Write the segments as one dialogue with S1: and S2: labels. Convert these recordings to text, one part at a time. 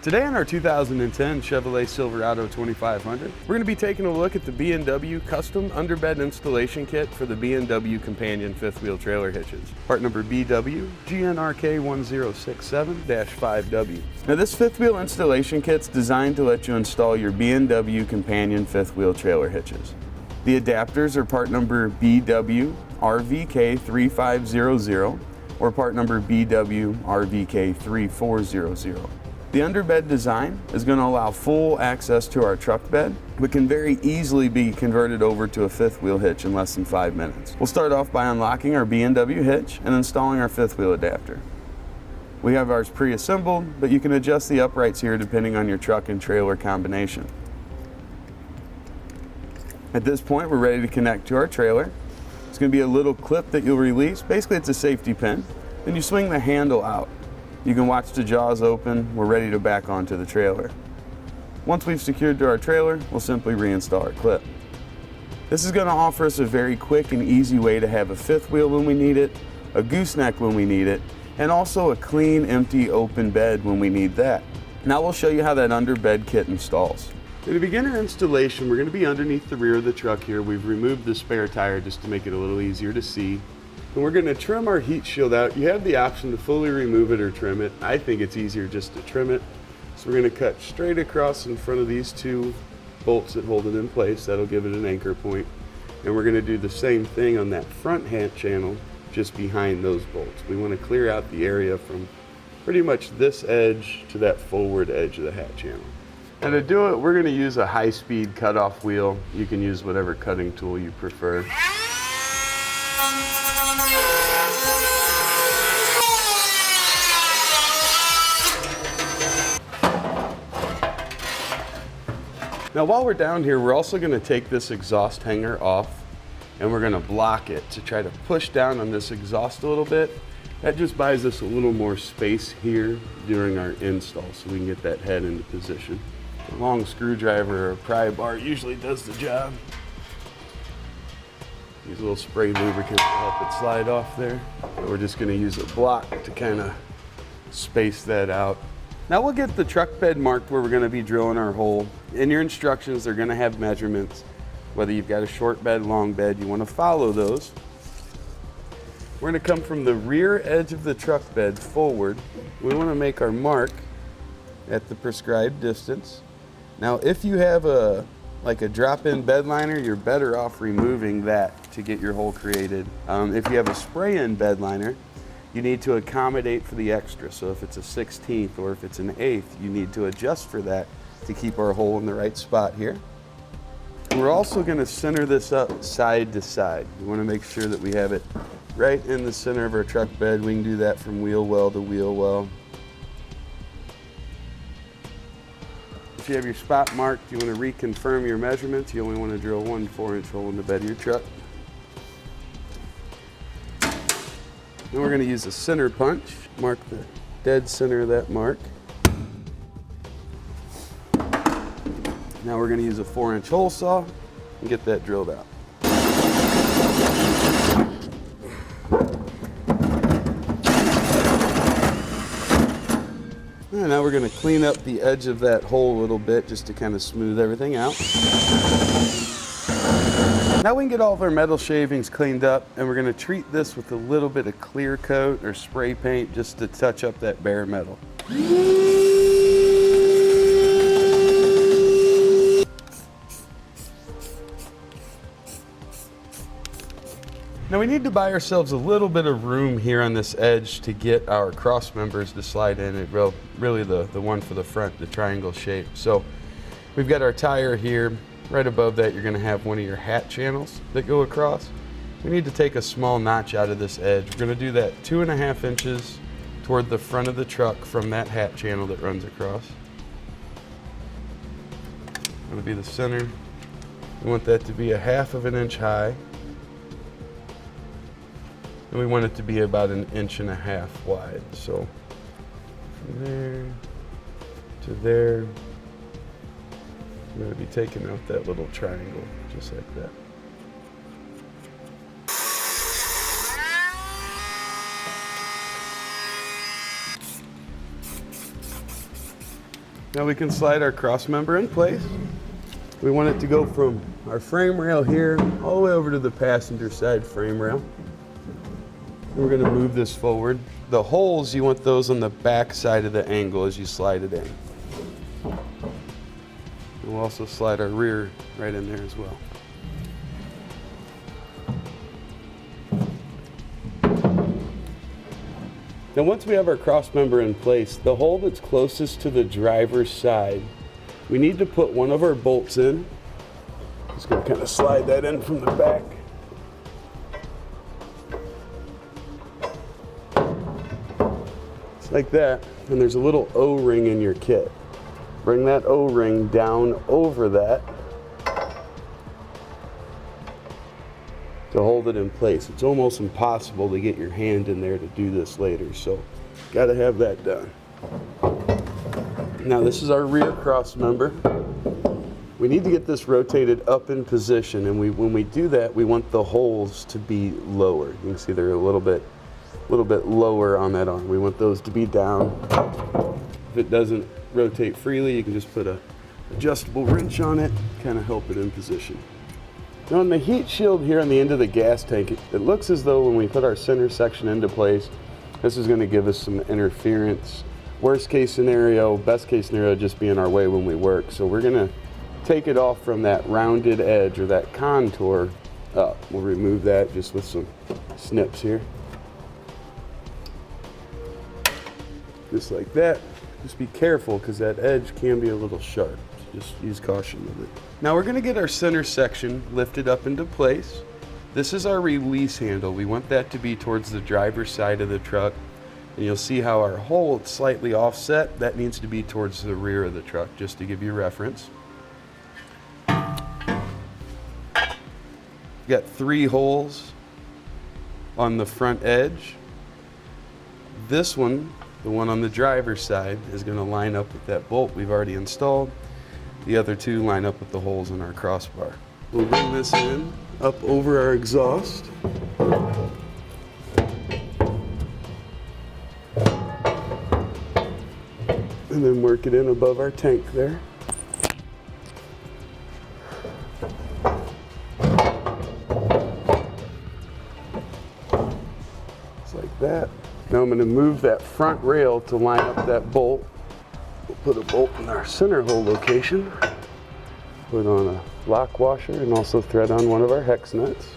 S1: Today on our 2010 Chevrolet Silverado 2500, we're going to be taking a look at the B&W custom underbed installation kit for the B&W companion fifth wheel trailer hitches. Part number BW GNRK1067-5W. Now this fifth wheel installation kit's designed to let you install your B&W companion fifth wheel trailer hitches. The adapters are part number BW RVK3500 or part number BW RVK3400. The underbed design is going to allow full access to our truck bed, but can very easily be converted over to a fifth wheel hitch in less than 5 minutes. We'll start off by unlocking our B&W hitch and installing our fifth wheel adapter. We have ours pre-assembled, but you can adjust the uprights here depending on your truck and trailer combination. At this point, we're ready to connect to our trailer. It's going to be a little clip that you'll release. Basically, it's a safety pin. Then you swing the handle out. You can watch the jaws open. We're ready to back onto the trailer. Once we've secured to our trailer, we'll simply reinstall our clip. This is going to offer us a very quick and easy way to have a fifth wheel when we need it, a gooseneck when we need it, and also a clean, empty, open bed when we need that. Now we'll show you how that underbed kit installs. To begin our installation, we're going to be underneath the rear of the truck here. We've removed the spare tire just to make it a little easier to see. And we're going to trim our heat shield out. You have the option to fully remove it or trim it. I think it's easier just to trim it. So we're going to cut straight across in front of these two bolts that hold it in place. That'll give it an anchor point. And we're going to do the same thing on that front hat channel just behind those bolts. We want to clear out the area from pretty much this edge to that forward edge of the hat channel. And to do it, we're going to use a high-speed cutoff wheel. You can use whatever cutting tool you prefer. Now while we're down here, we're also going to take this exhaust hanger off and we're going to block it to try to push down on this exhaust a little bit. That just buys us a little more space here during our install so we can get that head into position. A long screwdriver or a pry bar usually does the job. Use a little spray lubricant to help it slide off there. But we're just going to use a block to kind of space that out. Now we'll get the truck bed marked where we're going to be drilling our hole. In your instructions, they're going to have measurements. Whether you've got a short bed, long bed, you want to follow those. We're going to come from the rear edge of the truck bed forward. We want to make our mark at the prescribed distance. Now if you have like a drop-in bed liner, you're better off removing that to get your hole created. If you have a spray-in bed liner, you need to accommodate for the extra. So if it's a 16th or if it's an 1/8, you need to adjust for that to keep our hole in the right spot here. We're also going to center this up side to side. We want to make sure that we have it right in the center of our truck bed. We can do that from wheel well to wheel well. If you have your spot marked, you want to reconfirm your measurements. You only want to drill 1 4-inch hole in the bed of your truck. Then we're going to use a center punch, mark the dead center of that mark. Now we're going to use a 4-inch hole saw and get that drilled out. And now we're going to clean up the edge of that hole a little bit just to kind of smooth everything out. Now we can get all of our metal shavings cleaned up, and we're going to treat this with a little bit of clear coat or spray paint just to touch up that bare metal. Now we need to buy ourselves a little bit of room here on this edge to get our cross members to slide in. It really the one for the front, the triangle shape. So we've got our tire here. Right above that, you're going to have one of your hat channels that go across. We need to take a small notch out of this edge. We're going to do that 2.5 inches toward the front of the truck from that hat channel that runs across. Going to be the center. We want that to be 1/2 inch high. And we want it to be about 1.5 inches wide. So from there to there, I'm going to be taking out that little triangle, just like that. Now we can slide our cross member in place. We want it to go from our frame rail here all the way over to the passenger side frame rail. We're going to move this forward. The holes, you want those on the back side of the angle as you slide it in. We'll also slide our rear right in there as well. Now once we have our cross member in place, the hole that's closest to the driver's side, we need to put one of our bolts in. Just going to kind of slide that in from the back. Just like that. And there's a little O-ring in your kit. Bring that O-ring down over that to hold it in place. It's almost impossible to get your hand in there to do this later, so got to have that done. Now this is our rear cross member. We need to get this rotated up in position, and when we do that, we want the holes to be lower. You can see they're a little bit lower on that arm. We want those to be down. If it doesn't rotate freely, you can just put a adjustable wrench on it, kind of help it in position. Now on the heat shield here on the end of the gas tank, it looks as though when we put our center section into place, this is going to give us some interference. Worst case scenario, best case scenario, just be in our way when we work. So we're going to take it off from that rounded edge or that contour up. We'll remove that just with some snips here. Just like that. Just be careful because that edge can be a little sharp. Just use caution with it. Now we're going to get our center section lifted up into place. This is our release handle. We want that to be towards the driver's side of the truck. And you'll see how our hole is slightly offset. That needs to be towards the rear of the truck, just to give you reference. Got 3 holes on the front edge. This one, the one on the driver's side, is going to line up with that bolt we've already installed. The other 2 line up with the holes in our crossbar. We'll bring this in up over our exhaust. And then work it in above our tank there. Just like that. Now I'm going to move that front rail to line up that bolt. We'll put a bolt in our center hole location, put on a lock washer, and also thread on one of our hex nuts.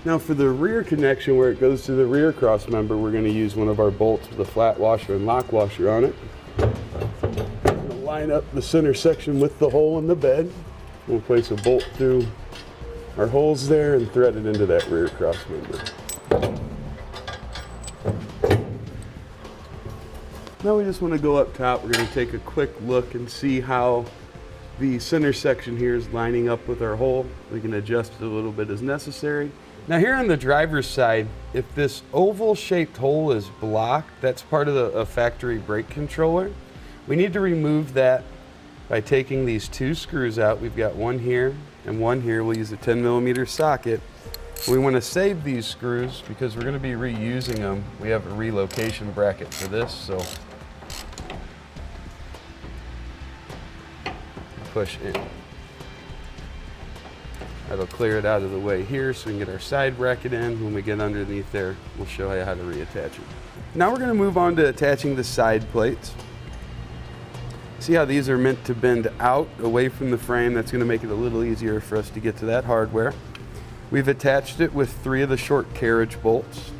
S1: Now for the rear connection where it goes to the rear cross member, we're going to use one of our bolts with a flat washer and lock washer on it. We're going to line up the center section with the hole in the bed. We'll place a bolt through our holes there and thread it into that rear cross member. Now we just want to go up top. We're going to take a quick look and see how the center section here is lining up with our hole. We can adjust it a little bit as necessary. Now here on the driver's side, if this oval shaped hole is blocked, that's part of a factory brake controller. We need to remove that by taking these 2 screws out. We've got one here and one here. We'll use a 10mm socket. We want to save these screws because we're going to be reusing them. We have a relocation bracket for this, so push in. That'll clear it out of the way here so we can get our side bracket in. When we get underneath there, we'll show you how to reattach it. Now we're going to move on to attaching the side plates. See how these are meant to bend out away from the frame? That's going to make it a little easier for us to get to that hardware. We've attached it with 3 of the short carriage bolts.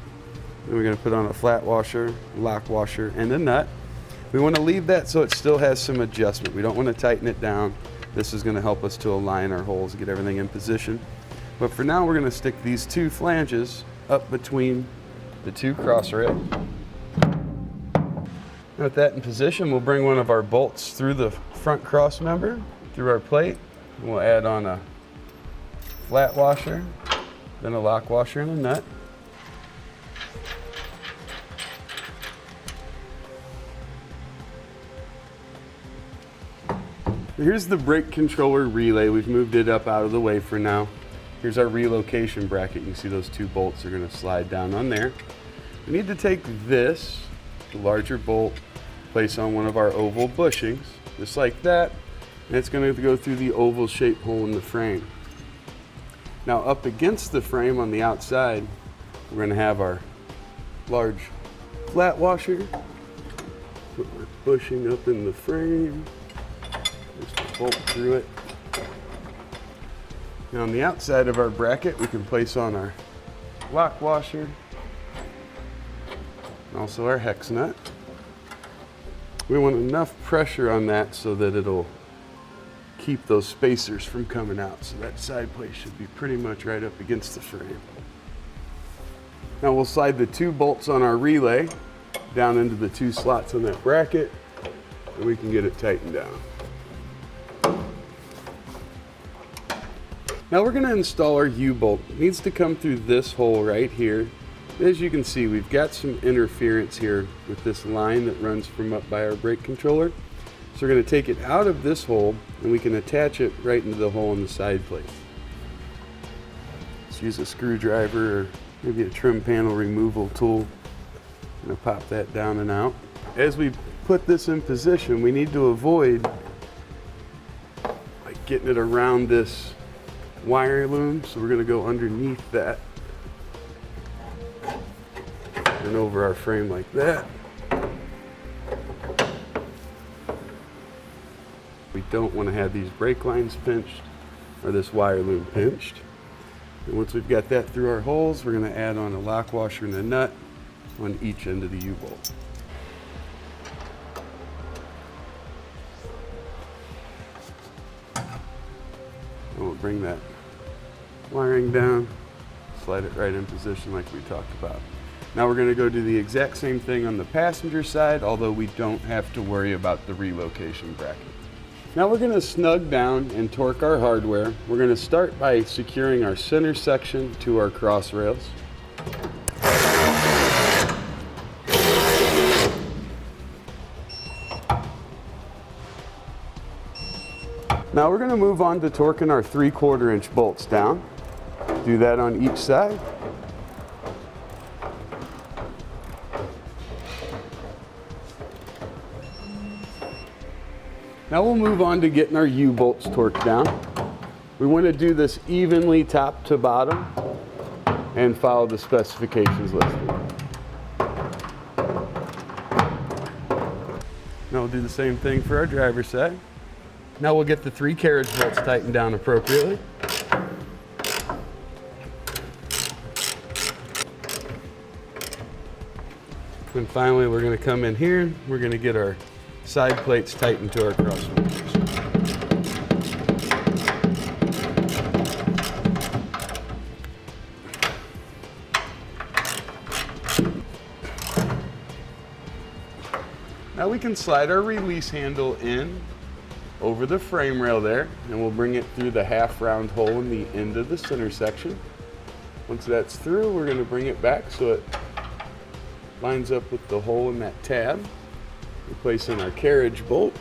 S1: And we're going to put on a flat washer, lock washer, and a nut. We want to leave that so it still has some adjustment. We don't want to tighten it down. This is going to help us to align our holes and get everything in position. But for now, we're going to stick these 2 flanges up between the 2 cross rails. With that in position, we'll bring one of our bolts through the front cross member, through our plate. We'll add on a flat washer, then a lock washer and a nut. Here's the brake controller relay. We've moved it up out of the way for now. Here's our relocation bracket. You can see those 2 bolts are going to slide down on there. We need to take this the larger bolt, place on one of our oval bushings, just like that, and it's going to go through the oval shaped hole in the frame. Now up against the frame on the outside, we're going to have our large flat washer. Put my bushing up in the frame, just bolt through it. Now on the outside of our bracket, we can place on our lock washer, and also our hex nut. We want enough pressure on that so that it'll keep those spacers from coming out. So that side plate should be pretty much right up against the frame. Now we'll slide the 2 bolts on our relay down into the 2 slots on that bracket, and we can get it tightened down. Now we're going to install our U-bolt. It needs to come through this hole right here. As you can see, we've got some interference here with this line that runs from up by our brake controller. So we're going to take it out of this hole, and we can attach it right into the hole in the side plate. Let's use a screwdriver or maybe a trim panel removal tool. I'm going to pop that down and out. As we put this in position, we need to avoid like getting it around this wire loom. So we're going to go underneath that and over our frame like that. We don't want to have these brake lines pinched or this wire loom pinched. And once we've got that through our holes, we're going to add on a lock washer and a nut on each end of the U-bolt. And we'll bring that wiring down, slide it right in position like we talked about. Now we're going to go do the exact same thing on the passenger side, although we don't have to worry about the relocation bracket. Now we're going to snug down and torque our hardware. We're going to start by securing our center section to our cross rails. Now we're going to move on to torquing our 3/4 inch bolts down. Do that on each side. Now we'll move on to getting our U-bolts torqued down. We want to do this evenly top to bottom and follow the specifications listed. Now we'll do the same thing for our driver's side. Now we'll get the 3 carriage bolts tightened down appropriately. And finally, we're going to come in here. We're going to get our side plates tightened to our cross washers. Now we can slide our release handle in over the frame rail there, and we'll bring it through the half round hole in the end of the center section. Once that's through, we're going to bring it back so it lines up with the hole in that tab. We place in our carriage bolt.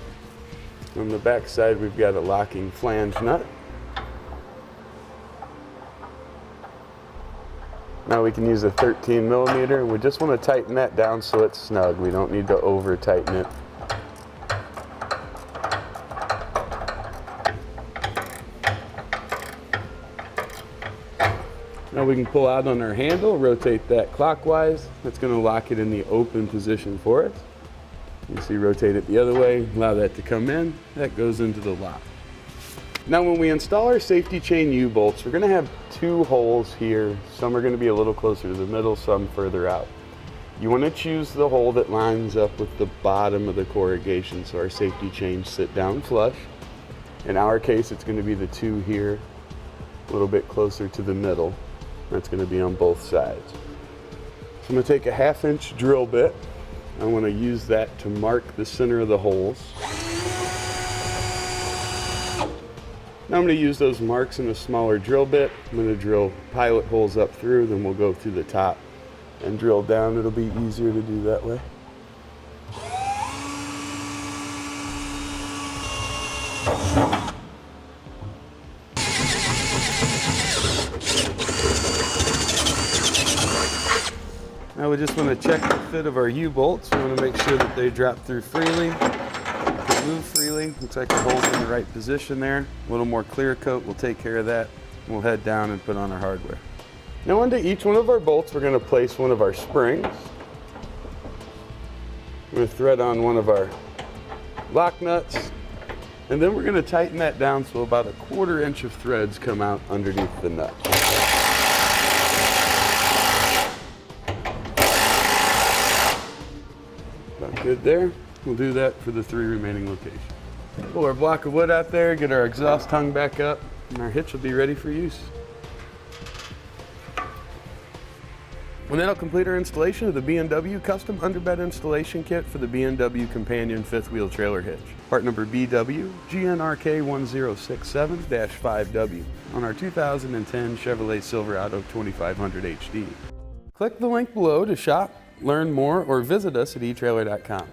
S1: On the back side, we've got a locking flange nut. Now we can use a 13mm, and we just want to tighten that down so it's snug. We don't need to over tighten it. Now we can pull out on our handle, rotate that clockwise. That's going to lock it in the open position for us. You see, rotate it the other way, allow that to come in. That goes into the lock. Now when we install our safety chain U-bolts, we're going to have 2 holes here. Some are going to be a little closer to the middle, some further out. You want to choose the hole that lines up with the bottom of the corrugation so our safety chains sit down flush. In our case, it's going to be the 2 here, a little bit closer to the middle. That's going to be on both sides. So I'm going to take a 1/2 inch drill bit. I want to use that to mark the center of the holes. Now I'm going to use those marks in a smaller drill bit. I'm going to drill pilot holes up through, then we'll go through the top and drill down. It'll be easier to do that way. Now Now we just want to check the fit of our U-bolts. We want to make sure that they drop through freely, move freely. Looks like the hole's in the right position there. A little more clear coat will take care of that. We'll head down and put on our hardware. Now onto each one of our bolts, we're going to place one of our springs. We're going to thread on one of our lock nuts, and then we're going to tighten that down so about 1/4 inch of threads come out underneath the nut. About good there. We'll do that for the 3 remaining locations. Pull our block of wood out there, get our exhaust hung back up, and our hitch will be ready for use. And that'll complete our installation of the B&W custom underbed installation kit for the B&W Companion 5th wheel trailer hitch. Part number BW GNRK 1067-5W on our 2010 Chevrolet Silverado 2500 HD. Click the link below to shop, learn more, or visit us at etrailer.com.